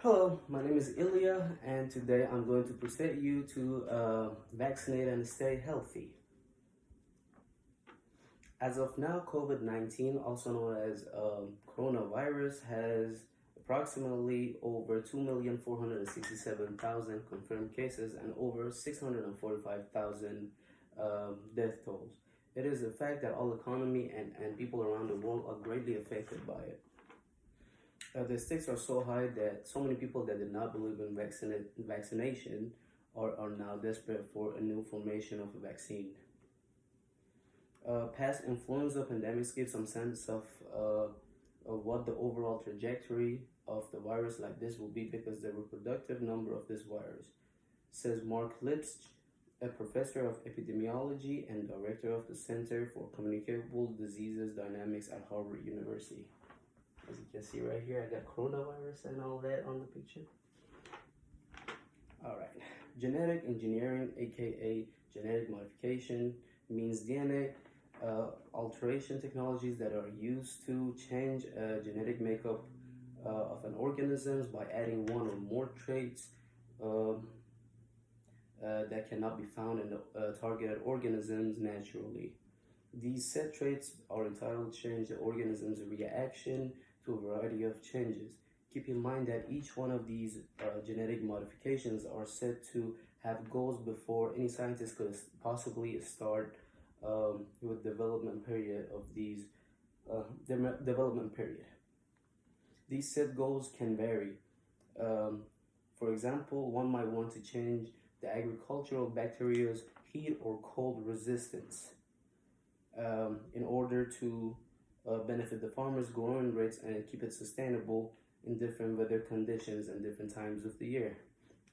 Hello, my name is Ilya, and today I'm going to present you to vaccinate and stay healthy. As of now, COVID-19, also known as coronavirus, has approximately over 2,467,000 confirmed cases and over 645,000 death tolls. It is a fact that all economy and people around the world are greatly affected by it. The stakes are so high that so many people that did not believe in vaccination are now desperate for a new formation of a vaccine. Past influenza pandemics give some sense of what the overall trajectory of the virus like this will be because the reproductive number of this virus, says Mark Lipsch, a professor of epidemiology and director of the Center for Communicable Diseases Dynamics at Harvard University. As you can see right here, I got coronavirus and all that on the picture. All right, genetic engineering, aka genetic modification, means DNA alteration technologies that are used to change genetic makeup of an organism by adding one or more traits that cannot be found in the targeted organisms naturally. These set traits are entitled to change the organism's reaction to a variety of changes. Keep in mind that each one of these genetic modifications are set to have goals before any scientist could possibly start with development period of these development period. These set goals can vary. For example, one might want to change the agricultural bacteria's heat or cold resistance in order to benefit the farmers' growing rates and keep it sustainable in different weather conditions and different times of the year.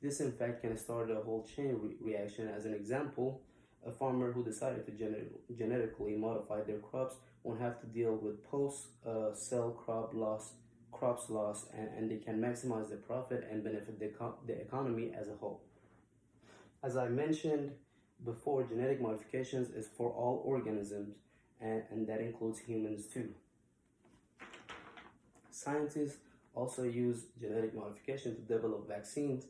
This, in fact, can start a whole chain reaction. As an example, a farmer who decided to genetically modify their crops won't have to deal with post-sell crops loss, and they can maximize their profit and benefit the economy as a whole. As I mentioned before, genetic modifications is for all organisms, and that includes humans too. Scientists also use genetic modification to develop vaccines.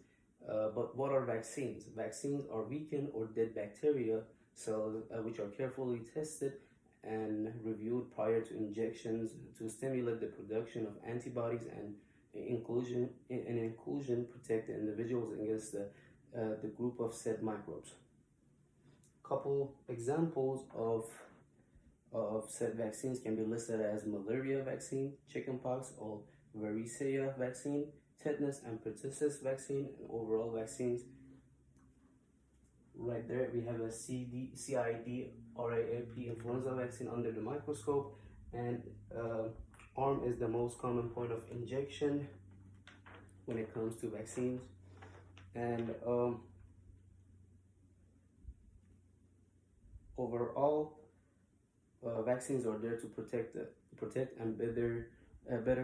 But what are vaccines? Vaccines are weakened or dead bacteria cells which are carefully tested and reviewed prior to injections to stimulate the production of antibodies and inclusion protect the individuals against the group of said microbes. Couple examples of said vaccines can be listed as malaria vaccine, chickenpox or varicella vaccine, tetanus and pertussis vaccine, and overall vaccines. Right there, we have a CID RAAP influenza vaccine under the microscope, and arm is the most common point of injection when it comes to vaccines. And overall, vaccines are there to protect and better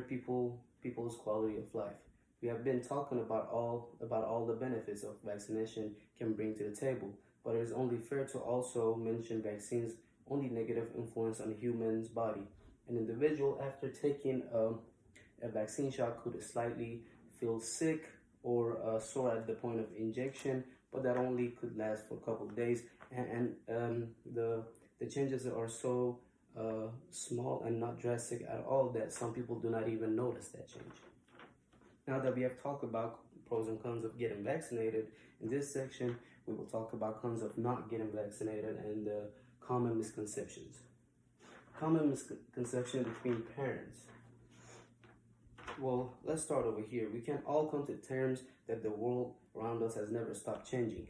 people's quality of life. We have been talking about all the benefits of vaccination can bring to the table, but it is only fair to also mention vaccines' only negative influence on the human's body. An individual after taking a vaccine shot could slightly feel sick or sore at the point of injection, but that only could last for a couple of days, and the changes are so small and not drastic at all that some people do not even notice that change. Now that we have talked about pros and cons of getting vaccinated, in this section we will talk about cons of not getting vaccinated and the common misconceptions. Common misconception between parents. Well, let's start over here. We can all come to terms that the world around us has never stopped changing.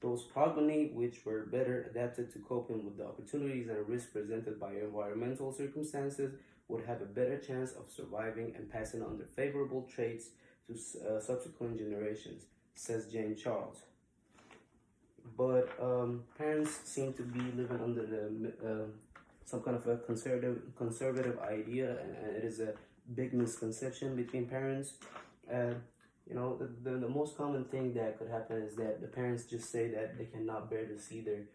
Those progeny which were better adapted to coping with the opportunities and risks presented by environmental circumstances would have a better chance of surviving and passing on their favorable traits to subsequent generations, says James Charles. But parents seem to be living under some kind of a conservative idea, and it is a big misconception between parents. The most common thing that could happen is that the parents just say that they cannot bear to see their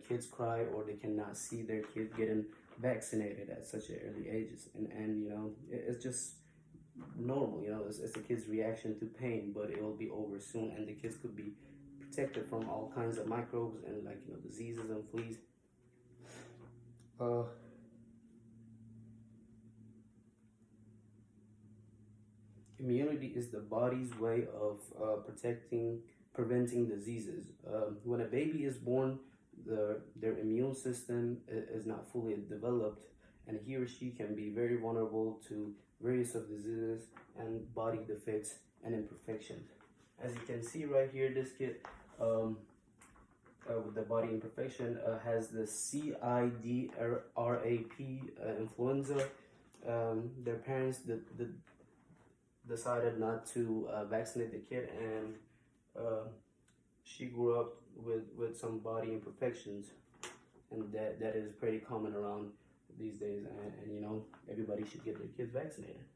kids cry, or they cannot see their kids getting vaccinated at such early ages, and it's just normal. It's the kid's reaction to pain, but it will be over soon, and the kids could be protected from all kinds of microbes and diseases and fleas. Uh, Immunity is the body's way of preventing diseases. When a baby is born, their immune system is not fully developed, and he or she can be very vulnerable to various of diseases and body defects and imperfections. As you can see right here, this kid with the body imperfection has the CIDRAP influenza. Their parents decided not to vaccinate the kid, and she grew up with some body imperfections, and that is pretty common around these days. And everybody should get their kids vaccinated.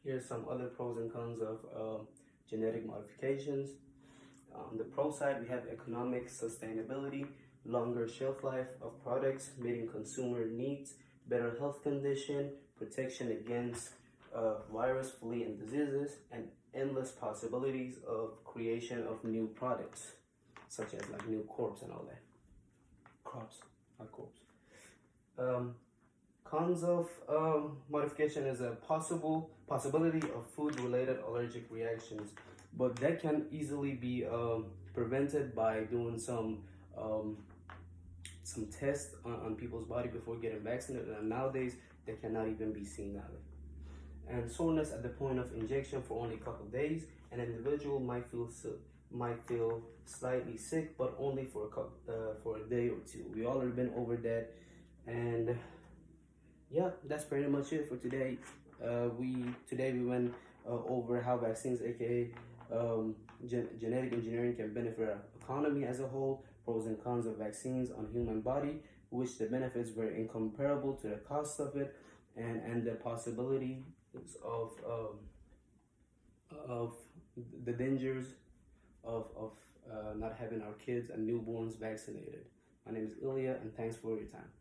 Here's some other pros and cons of genetic modifications. On the pro side, we have economic sustainability, longer shelf life of products, meeting consumer needs, better health condition, protection against virus, flea, and diseases, and endless possibilities of creation of new products, such as new crops and all that. Crops, not crops. Cons of modification is a possibility of food-related allergic reactions, but that can easily be prevented by doing some tests on people's body before getting vaccinated, and nowadays they cannot even be seen that way. And soreness at the point of injection for only a couple of days. An individual might feel slightly sick, but only for a day or two. We already been over that, and yeah, that's pretty much it for today. Today we went over how vaccines, aka genetic engineering, can benefit our economy as a whole, pros and cons of vaccines on human body, which the benefits were incomparable to the cost of it, and the possibility of the dangers of not having our kids and newborns vaccinated. My name is Ilya, and thanks for your time.